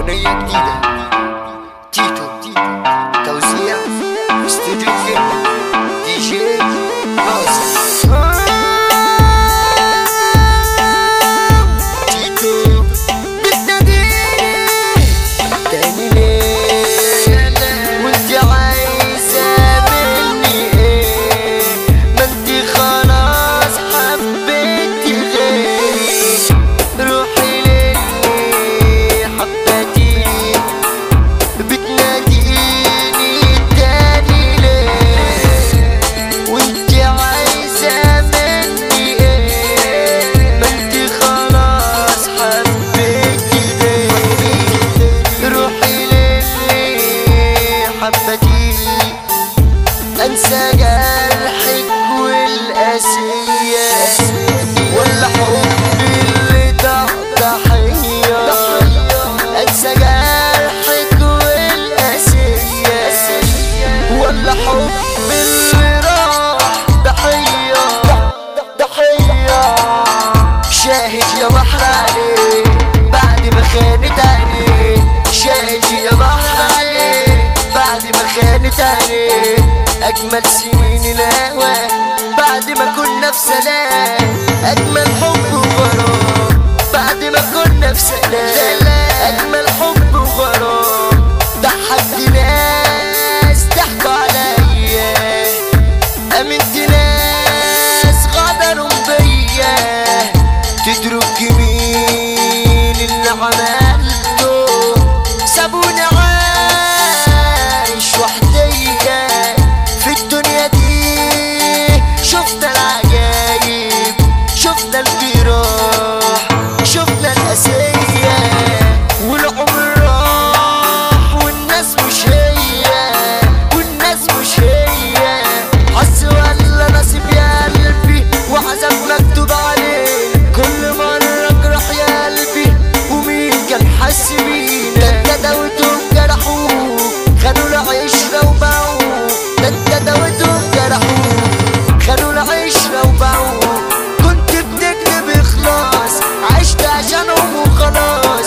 أغنية جديدة تيتو توزيع استوديو دي جي باص تيتو بتناديني تاني ليه وانت عايزة مني ايه؟ ما انت خلاص حبيتي غيري روحي للي حبتيني بتناديني تاني ليه وانت عايزة مني ايه؟ ما انت خلاص حبيتي غيري روحي للي حبتيني انسى جرحك والقاسية ولا حبي اللي ضحية انسى جرحك والقاسية ولا حبي اللي راح ضحية شاهد يا بحر عليه بعد ما خانت عليه شاهد يا بحر عليه بعد ما خانت عليه أجمل سنين الهوى بعد ما كنا في سلام أجمل حب وغرام بعد ما كنا في سلام أجمل حب وغرام ضحكت ناس ضحكوا عليا أمنت ناس غدروا بيا تدرك مين اللي عملته سابوني عايش وحديا في الدنيا دي شفنا العجايب شفنا الجراح شفنا القاسية والعمر راح والناس مش هي والناس مش هي حظ ولا نصيب يا قلبي وعذاب مكتوب عليه كل مرة اجرح يا قلبي ومين كان حاسس بينا انت دوتهم جرحوه خانوا العشرة وباعوه ده انت دوتهم جرحوه خانوا العشرة وباعوه كنت بتكتب اخلاص عشت عشانهم وخلاص